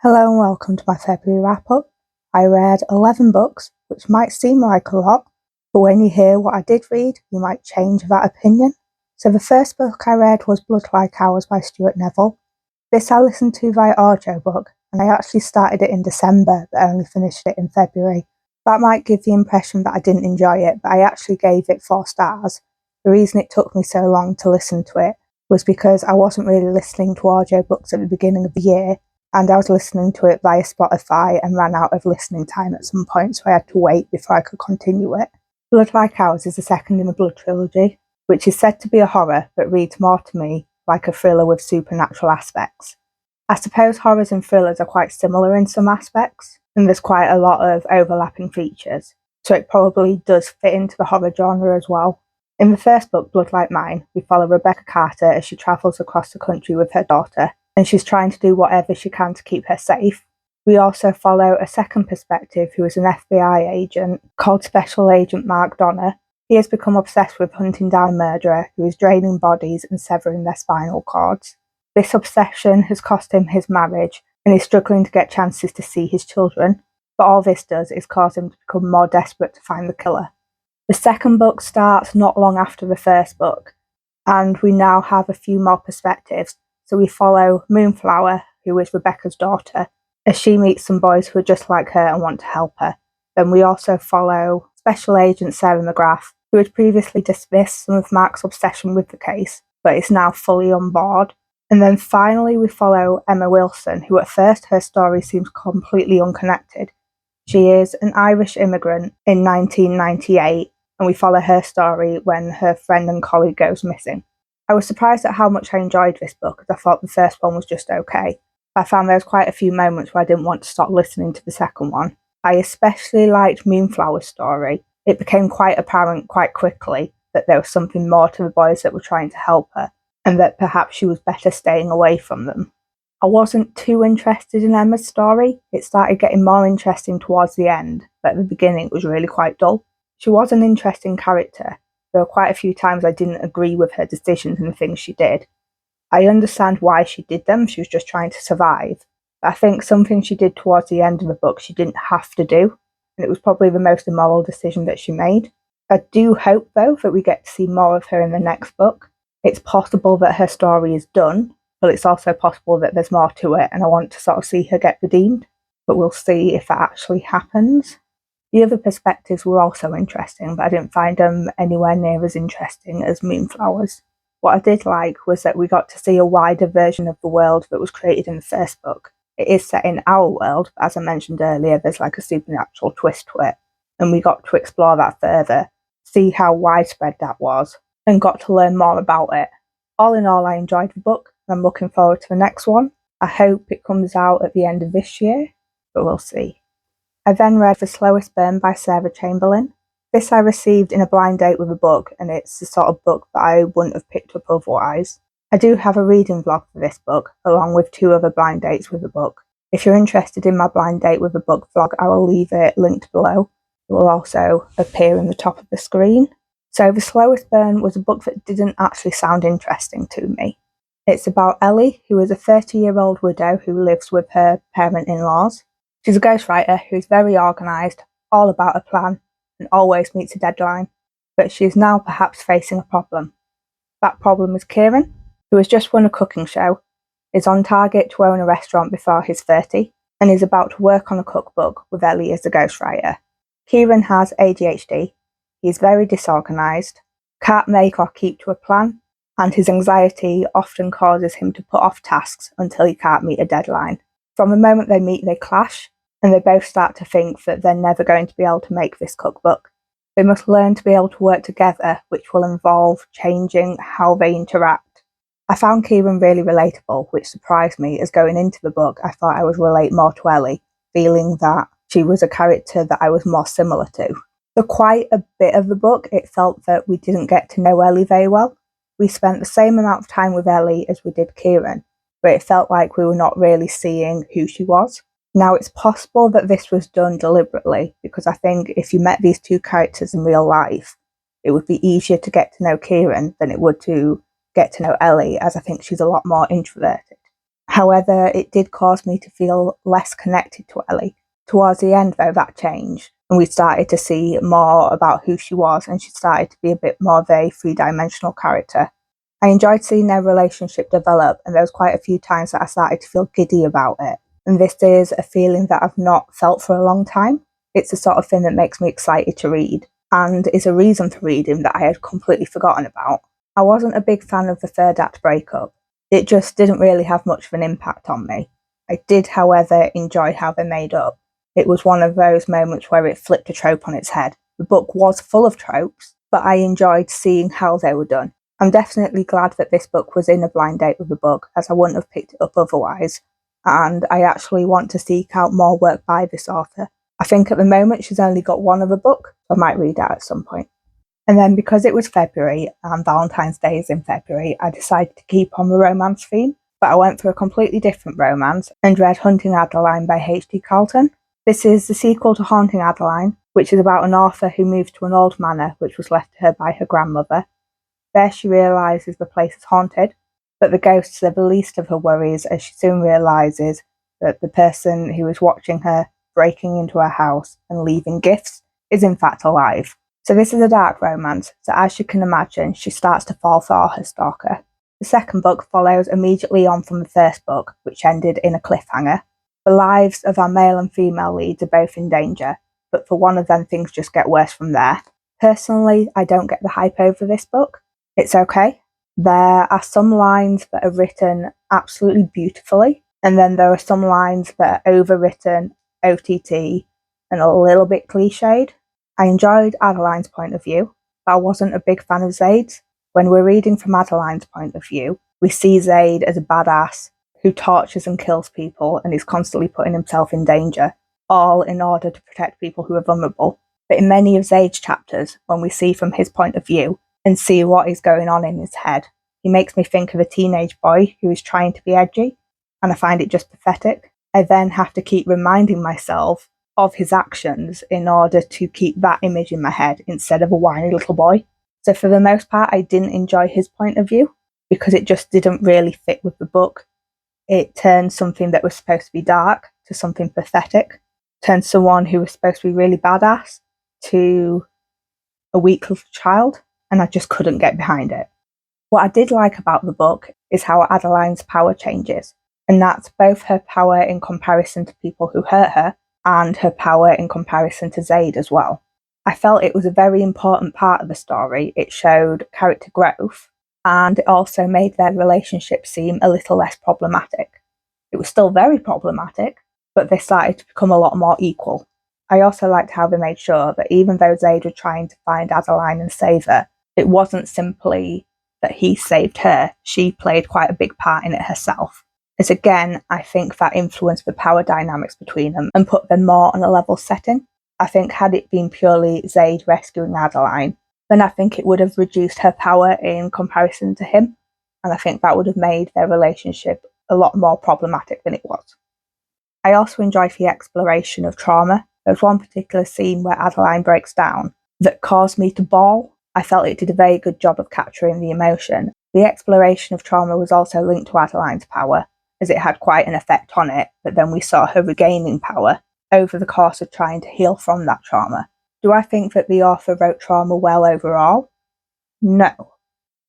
Hello and welcome to my February wrap-up. I read 11 books, which might seem like a lot, but when you hear what I did read, you might change that opinion. So the first book I read was Blood Like Ours by Stuart Neville. This I listened to via audiobook, and I actually started it in December, but only finished it in February. That might give the impression that I didn't enjoy it, but I actually gave it 4 stars. The reason it took me so long to listen to it was because I wasn't really listening to audiobooks at the beginning of the year, and I was listening to it via Spotify and ran out of listening time at some point, so I had to wait before I could continue it. Blood Like Ours is the second in the Blood trilogy, which is said to be a horror, but reads more to me like a thriller with supernatural aspects. I suppose horrors and thrillers are quite similar in some aspects, and there's quite a lot of overlapping features, so it probably does fit into the horror genre as well. In the first book, Blood Like Mine, we follow Rebecca Carter as she travels across the country with her daughter, and she's trying to do whatever she can to keep her safe. We also follow a second perspective who is an FBI agent called Special Agent Mark Donner. He has become obsessed with hunting down a murderer who is draining bodies and severing their spinal cords. This obsession has cost him his marriage, and he's struggling to get chances to see his children, but all this does is cause him to become more desperate to find the killer. The second book starts not long after the first book, and we now have a few more perspectives. So we follow Moonflower, who is Rebecca's daughter, as she meets some boys who are just like her and want to help her. Then we also follow Special Agent Sarah McGrath, who had previously dismissed some of Mark's obsession with the case, but is now fully on board. And then finally we follow Emma Wilson, who at first her story seems completely unconnected. She is an Irish immigrant in 1998, and we follow her story when her friend and colleague goes missing. I was surprised at how much I enjoyed this book, as I thought the first one was just okay. I found there was quite a few moments where I didn't want to stop listening to the second one. I especially liked Moonflower's story. It became quite apparent quite quickly that there was something more to the boys that were trying to help her, and that perhaps she was better staying away from them. I wasn't too interested in Emma's story. It started getting more interesting towards the end, but at the beginning it was really quite dull. She was an interesting character. There were quite a few times I didn't agree with her decisions and the things she did. I understand why she did them, she was just trying to survive. But I think something she did towards the end of the book she didn't have to do, and it was probably the most immoral decision that she made. I do hope, though, that we get to see more of her in the next book. It's possible that her story is done, but it's also possible that there's more to it, and I want to sort of see her get redeemed. But we'll see if that actually happens. The other perspectives were also interesting, but I didn't find them anywhere near as interesting as Moonflower's. What I did like was that we got to see a wider version of the world that was created in the first book. It is set in our world, but as I mentioned earlier, there's like a supernatural twist to it, and we got to explore that further, see how widespread that was, and got to learn more about it. All in all, I enjoyed the book, and I'm looking forward to the next one. I hope it comes out at the end of this year, but we'll see. I then read The Slowest Burn by Sarah Chamberlain. This I received in a blind date with a book, and it's the sort of book that I wouldn't have picked up otherwise. I do have a reading vlog for this book, along with 2 other blind dates with the book. If you're interested in my blind date with a book vlog, I will leave it linked below. It will also appear in the top of the screen. So The Slowest Burn was a book that didn't actually sound interesting to me. It's about Ellie, who is a 30-year-old widow who lives with her parent-in-laws. She's a ghostwriter who's very organised, all about a plan, and always meets a deadline. But she is now perhaps facing a problem. That problem is Kieran, who has just won a cooking show, is on target to own a restaurant before he's 30, and is about to work on a cookbook with Ellie as the ghostwriter. Kieran has ADHD, he is very disorganised, can't make or keep to a plan, and his anxiety often causes him to put off tasks until he can't meet a deadline. From the moment they meet, they clash, and they both start to think that they're never going to be able to make this cookbook. They must learn to be able to work together, which will involve changing how they interact. I found Kieran really relatable, which surprised me, as going into the book I thought I would relate more to Ellie, feeling that she was a character that I was more similar to. For quite a bit of the book, it felt that we didn't get to know Ellie very well. We spent the same amount of time with Ellie as we did Kieran, but it felt like we were not really seeing who she was. Now, it's possible that this was done deliberately, because I think if you met these 2 characters in real life, it would be easier to get to know Kieran than it would to get to know Ellie, as I think she's a lot more introverted. However, it did cause me to feel less connected to Ellie. Towards the end, though, that changed, and we started to see more about who she was, and she started to be a bit more of a three-dimensional character. I enjoyed seeing their relationship develop, and there was quite a few times that I started to feel giddy about it. And this is a feeling that I've not felt for a long time. It's the sort of thing that makes me excited to read, and is a reason for reading that I had completely forgotten about. I wasn't a big fan of the third act breakup. It just didn't really have much of an impact on me. I did, however, enjoy how they made up. It was one of those moments where it flipped a trope on its head. The book was full of tropes, but I enjoyed seeing how they were done. I'm definitely glad that this book was in a blind date with the book, as I wouldn't have picked it up otherwise, and I actually want to seek out more work by this author. I think at the moment she's only got one other book, so I might read that at some point. And then because it was February and Valentine's Day is in February, I decided to keep on the romance theme, but I went for a completely different romance and read Hunting Adeline by H.D. Carlton. This is the sequel to Haunting Adeline, which is about an author who moves to an old manor which was left to her by her grandmother. There she realises the place is haunted, but the ghosts are the least of her worries, as she soon realises that the person who is watching her breaking into her house and leaving gifts is in fact alive. So this is a dark romance, so as you can imagine, she starts to fall for her stalker. The second book follows immediately on from the first book, which ended in a cliffhanger. The lives of our male and female leads are both in danger, but for one of them things just get worse from there. Personally, I don't get the hype over this book. It's okay. There are some lines that are written absolutely beautifully, and then there are some lines that are overwritten, OTT, and a little bit cliched. I enjoyed Adeline's point of view, but I wasn't a big fan of Zaid's. When we're reading from Adeline's point of view, we see Zaid as a badass who tortures and kills people and is constantly putting himself in danger, all in order to protect people who are vulnerable. But in many of Zaid's chapters, when we see from his point of view and see what is going on in his head, he makes me think of a teenage boy who is trying to be edgy, and I find it just pathetic. I then have to keep reminding myself of his actions in order to keep that image in my head instead of a whiny little boy. So for the most part, I didn't enjoy his point of view because it just didn't really fit with the book. It turned something that was supposed to be dark to something pathetic, turned someone who was supposed to be really badass to a weak little child, and I just couldn't get behind it. What I did like about the book is how Adeline's power changes, and that's both her power in comparison to people who hurt her and her power in comparison to Zaid as well. I felt it was a very important part of the story. It showed character growth, and it also made their relationship seem a little less problematic. It was still very problematic, but they started to become a lot more equal. I also liked how they made sure that even though Zaid was trying to find Adeline and save her, it wasn't simply that he saved her, she played quite a big part in it herself. As again, I think that influenced the power dynamics between them and put them more on a level setting. I think had it been purely Zaid rescuing Adeline, then I think it would have reduced her power in comparison to him, and I think that would have made their relationship a lot more problematic than it was. I also enjoyed the exploration of trauma. There's one particular scene where Adeline breaks down that caused me to bawl. I felt it did a very good job of capturing the emotion. The exploration of trauma was also linked to Adeline's power, as it had quite an effect on it, but then we saw her regaining power over the course of trying to heal from that trauma. Do I think that the author wrote trauma well overall? No.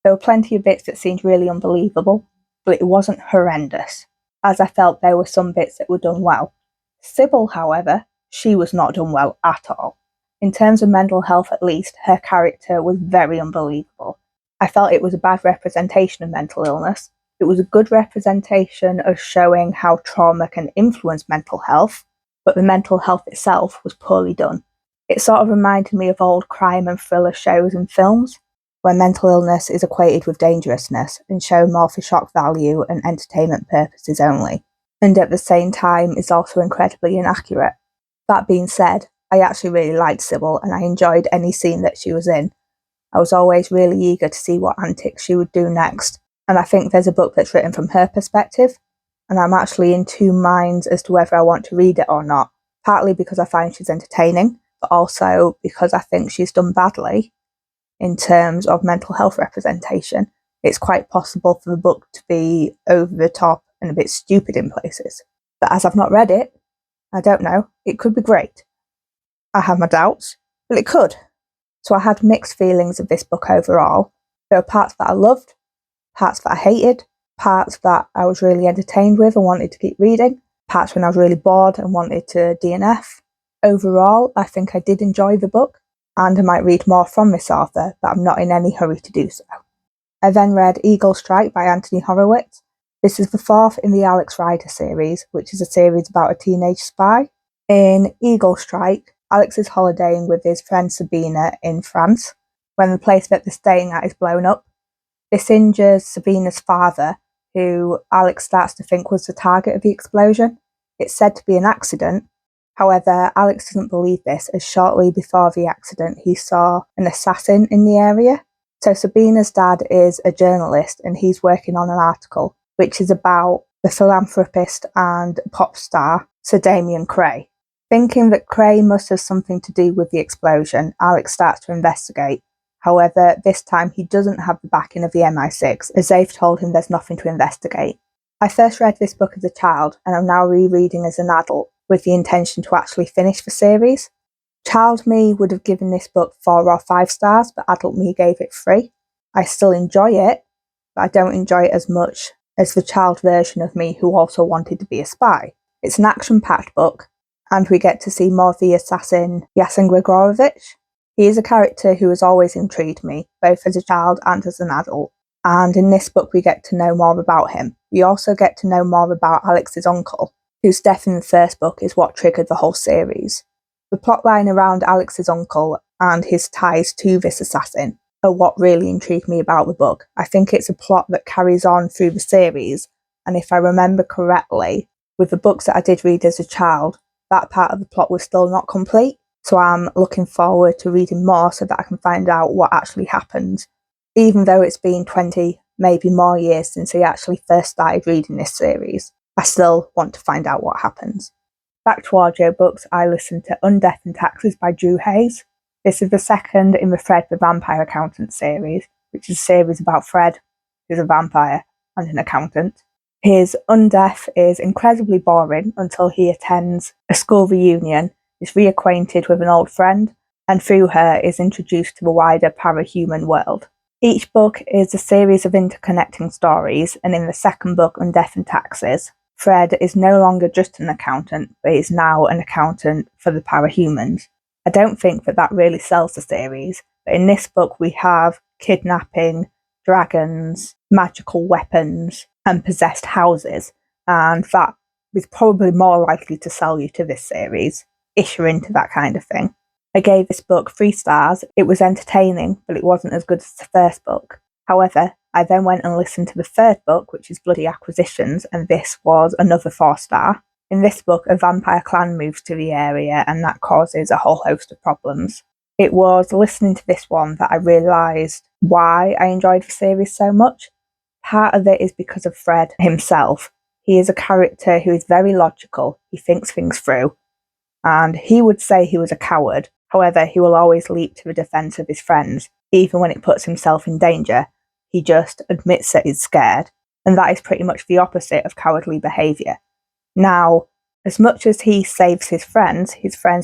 There were plenty of bits that seemed really unbelievable, but it wasn't horrendous, as I felt there were some bits that were done well. Sybil, however, she was not done well at all. In terms of mental health at least, her character was very unbelievable. I felt it was a bad representation of mental illness. It was a good representation of showing how trauma can influence mental health, but the mental health itself was poorly done. It sort of reminded me of old crime and thriller shows and films, where mental illness is equated with dangerousness and shown more for shock value and entertainment purposes only, and at the same time is also incredibly inaccurate. That being said, I actually really liked Sybil and I enjoyed any scene that she was in. I was always really eager to see what antics she would do next, and I think there's a book that's written from her perspective, and I'm actually in two minds as to whether I want to read it or not, partly because I find she's entertaining, but also because I think she's done badly in terms of mental health representation. It's quite possible for the book to be over the top and a bit stupid in places. But as I've not read it, I don't know, it could be great. I have my doubts, but it could. So I had mixed feelings of this book overall. There were parts that I loved, parts that I hated, parts that I was really entertained with and wanted to keep reading, parts when I was really bored and wanted to DNF. Overall, I think I did enjoy the book, and I might read more from this author, but I'm not in any hurry to do so. I then read Eagle Strike by Anthony Horowitz. This is the fourth in the Alex Rider series, which is a series about a teenage spy. In Eagle Strike, Alex is holidaying with his friend Sabina in France when the place that they're staying at is blown up. This injures Sabina's father, who Alex starts to think was the target of the explosion. It's said to be an accident. However, Alex doesn't believe this, as shortly before the accident he saw an assassin in the area. So Sabina's dad is a journalist and he's working on an article which is about the philanthropist and pop star Sir Damien Cray. Thinking that Cray must have something to do with the explosion, Alex starts to investigate. However, this time he doesn't have the backing of the MI6, as they've told him there's nothing to investigate. I first read this book as a child, and I'm now rereading as an adult, with the intention to actually finish the series. Child me would have given this book 4 or 5 stars, but adult me gave it 3. I still enjoy it, but I don't enjoy it as much as the child version of me who also wanted to be a spy. It's an action-packed book, and we get to see more of the assassin Yasin Grigorovich. He is a character who has always intrigued me, both as a child and as an adult, and in this book we get to know more about him. We also get to know more about Alex's uncle, whose death in the first book is what triggered the whole series. The plotline around Alex's uncle and his ties to this assassin are what really intrigued me about the book. I think it's a plot that carries on through the series, and if I remember correctly, with the books that I did read as a child, that part of the plot was still not complete, so I'm looking forward to reading more so that I can find out what actually happened. Even though it's been 20, maybe more years since I actually first started reading this series, I still want to find out what happens. Back to audiobooks, I listened to Undeath and Taxes by Drew Hayes. This is the second in the Fred the Vampire Accountant series, which is a series about Fred, who's a vampire and an accountant. His Undeath is incredibly boring until he attends a school reunion, is reacquainted with an old friend, and through her is introduced to the wider parahuman world. Each book is a series of interconnecting stories, and in the second book, Undeath and Taxes, Fred is no longer just an accountant, but is now an accountant for the parahumans. I don't think that really sells the series, but in this book we have kidnapping, dragons, magical weapons, and possessed houses, and that is probably more likely to sell you to this series, if you're into that kind of thing. I gave this book 3 stars. It was entertaining, but it wasn't as good as the first book. However, I then went and listened to the third book, which is Bloody Acquisitions, and this was another 4-star. In this book, a vampire clan moves to the area, and that causes a whole host of problems. It was listening to this one that I realised why I enjoyed the series so much. Part of it is because of Fred himself. He is a character who is very logical, he thinks things through, and he would say he was a coward. However, he will always leap to the defence of his friends, even when it puts himself in danger. He just admits that he's scared, and that is pretty much the opposite of cowardly behaviour. Now, as much as he saves his friends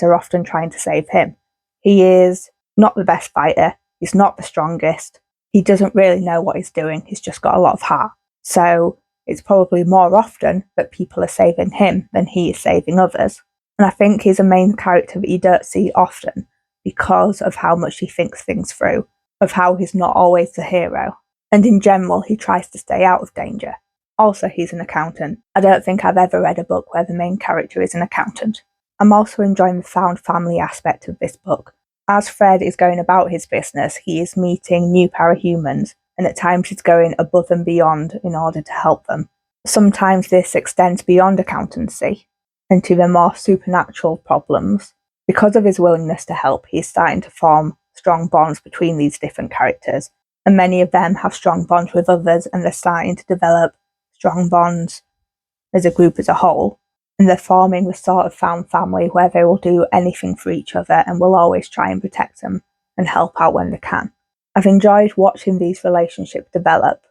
are often trying to save him. He is not the best fighter, he's not the strongest, he doesn't really know what he's doing, he's just got a lot of heart. So it's probably more often that people are saving him than he is saving others. And I think he's a main character that you don't see often because of how much he thinks things through, of how he's not always the hero. And in general, he tries to stay out of danger. Also, he's an accountant. I don't think I've ever read a book where the main character is an accountant. I'm also enjoying the found family aspect of this book. As Fred is going about his business, he is meeting new parahumans, and at times he's going above and beyond in order to help them. Sometimes this extends beyond accountancy into the more supernatural problems. Because of his willingness to help, he is starting to form strong bonds between these different characters, and many of them have strong bonds with others, and they're starting to develop strong bonds as a group as a whole, and they're forming the sort of found family where they will do anything for each other and will always try and protect them and help out when they can. I've enjoyed watching these relationships develop.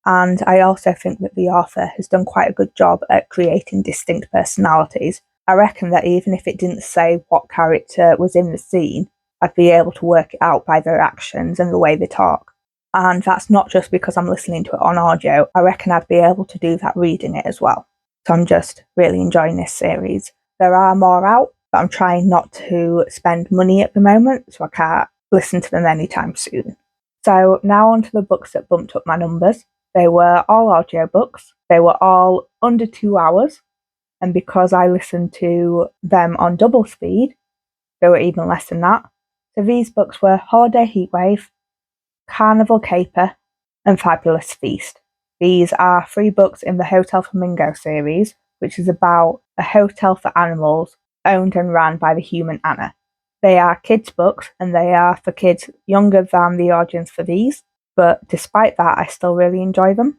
and I also think that the author has done quite a good job at creating distinct personalities. I reckon that even if it didn't say what character was in the scene, I'd be able to work it out by their actions and the way they talk. And that's not just because I'm listening to it on audio, I reckon I'd be able to do that reading it as well. So I'm just really enjoying this series. There are more out, but I'm trying not to spend money at the moment, so I can't listen to them anytime soon. So now on to the books that bumped up my numbers. They were all audio books. They were all under 2 hours. And because I listened to them on double speed, they were even less than that. So these books were Holiday Heatwave, Carnival Caper, and Fabulous Feast. These are 3 books in the Hotel Flamingo series, which is about a hotel for animals owned and ran by the human Anna. They are kids' books, and they are for kids younger than the audience for these, but despite that, I still really enjoy them.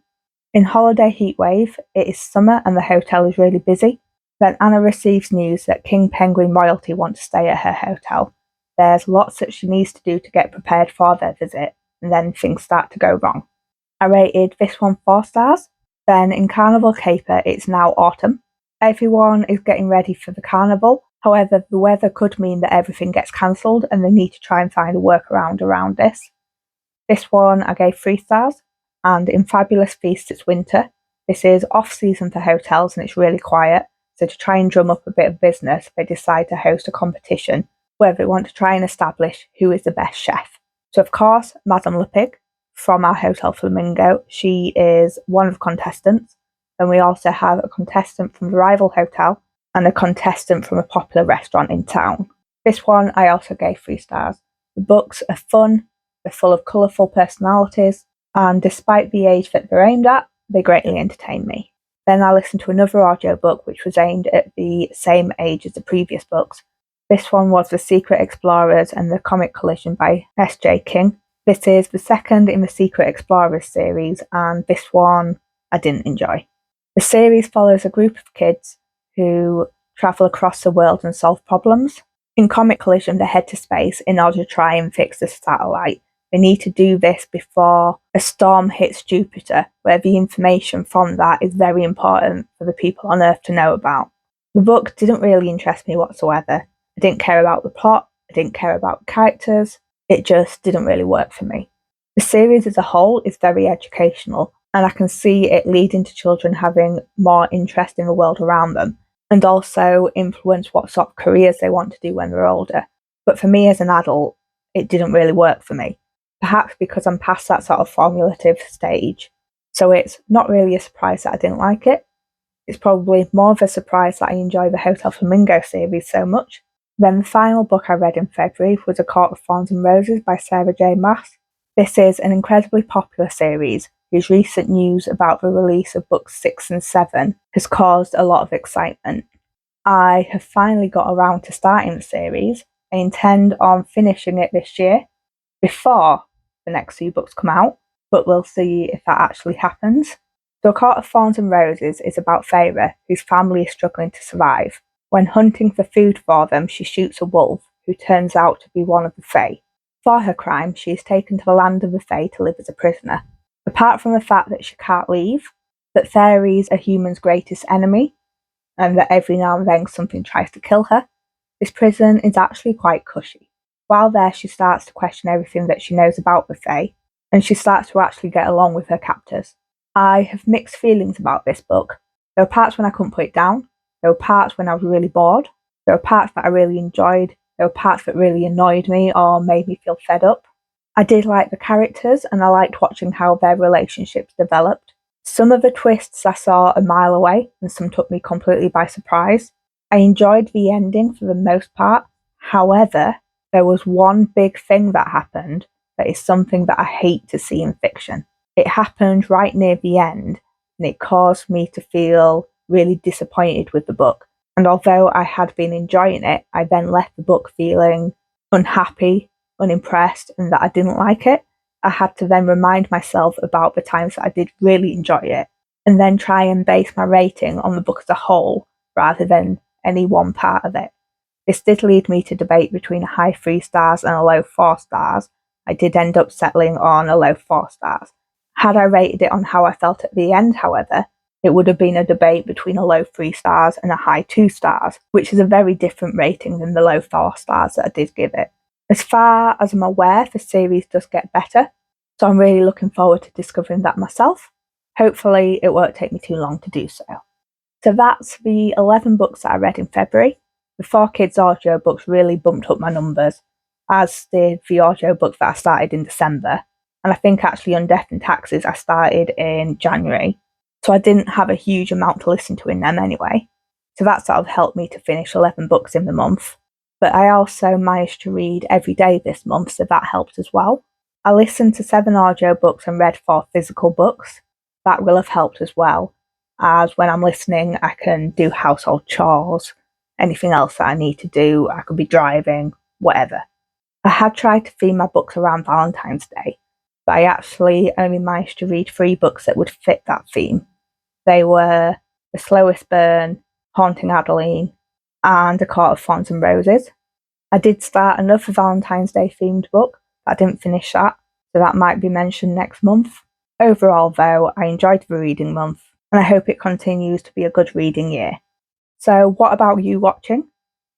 In Holiday Heatwave, it is summer and the hotel is really busy. Then Anna receives news that King Penguin royalty want to stay at her hotel. There's lots that she needs to do to get prepared for their visit, and then things start to go wrong. I rated this one 4 stars. Then in Carnival Caper, it's now autumn. Everyone is getting ready for the carnival. However, the weather could mean that everything gets cancelled and they need to try and find a workaround around this. This one I gave 3 stars. And in Fabulous Feast, it's winter. This is off-season for hotels and it's really quiet. So to try and drum up a bit of business, they decide to host a competition where they want to try and establish who is the best chef. So of course, Madame Le Pig from our Hotel Flamingo, she is one of the contestants. Then we also have a contestant from the rival hotel and a contestant from a popular restaurant in town. This one I also gave 3 stars. The books are fun, they're full of colourful personalities, and despite the age that they're aimed at, they greatly entertain me. Then I listened to another audiobook which was aimed at the same age as the previous books. This one was The Secret Explorers and the Comet Collision by S.J. King. This is the second in the Secret Explorers series, and this one I didn't enjoy. The series follows a group of kids who travel across the world and solve problems. In Comet Collision, they head to space in order to try and fix the satellite. They need to do this before a storm hits Jupiter, where the information from that is very important for the people on Earth to know about. The book didn't really interest me whatsoever. I didn't care about the plot, I didn't care about the characters, it just didn't really work for me. The series as a whole is very educational, and I can see it leading to children having more interest in the world around them, and also influence what sort of careers they want to do when they're older. But for me as an adult, it didn't really work for me. Perhaps because I'm past that sort of formulative stage. So it's not really a surprise that I didn't like it. It's probably more of a surprise that I enjoy the Hotel Flamingo series so much. Then the final book I read in February was A Court of Thorns and Roses by Sarah J. Maas. This is an incredibly popular series whose recent news about the release of books 6 and 7 has caused a lot of excitement. I have finally got around to starting the series. I intend on finishing it this year, before the next 2 books come out, but we'll see if that actually happens. So A Court of Thorns and Roses is about Feyre, whose family is struggling to survive. When hunting for food for them, she shoots a wolf, who turns out to be one of the Fae. For her crime, she is taken to the land of the Fae to live as a prisoner. Apart from the fact that she can't leave, that fairies are humans' greatest enemy, and that every now and then something tries to kill her, this prison is actually quite cushy. While there, she starts to question everything that she knows about the Fae, and she starts to actually get along with her captors. I have mixed feelings about this book. There were parts when I couldn't put it down, there were parts when I was really bored, there were parts that I really enjoyed, there were parts that really annoyed me or made me feel fed up. I did like the characters, and I liked watching how their relationships developed. Some of the twists I saw a mile away, and some took me completely by surprise. I enjoyed the ending for the most part. However, there was one big thing that happened that is something that I hate to see in fiction. It happened right near the end, and it caused me to feel really disappointed with the book. And although I had been enjoying it, I then left the book feeling unhappy, unimpressed, and that I didn't like it. I had to then remind myself about the times that I did really enjoy it, and then try and base my rating on the book as a whole, rather than any one part of it. This did lead me to debate between a high 3 stars and a low 4 stars. I did end up settling on a low 4 stars. Had I rated it on how I felt at the end, however, it would have been a debate between a low 3 stars and a high 2 stars, which is a very different rating than the low 4 stars that I did give it. As far as I'm aware, the series does get better, so I'm really looking forward to discovering that myself. Hopefully it won't take me too long to do so. So that's the 11 books that I read in February. The 4 Kids audiobooks really bumped up my numbers, as did the audiobook that I started in December. And I think actually Undeath and Taxes I started in January. So I didn't have a huge amount to listen to in them anyway. So that sort of helped me to finish 11 books in the month. But I also managed to read every day this month, so that helped as well. I listened to 7 audiobooks and read 4 physical books. That will have helped as well, as when I'm listening I can do household chores, anything else that I need to do, I could be driving, whatever. I had tried to theme my books around Valentine's Day, but I actually only managed to read 3 books that would fit that theme. They were The Slowest Burn, Haunting Adeline, and A Court of Thorns and Roses. I did start another Valentine's Day themed book, but I didn't finish that, so that might be mentioned next month. Overall though, I enjoyed the reading month, and I hope it continues to be a good reading year. So what about you watching?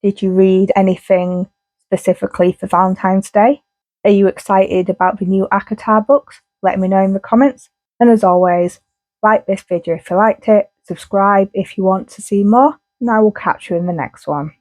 Did you read anything specifically for Valentine's Day? Are you excited about the new ACOTAR books? Let me know in the comments. And as always, like this video if you liked it, subscribe if you want to see more, and I will catch you in the next one.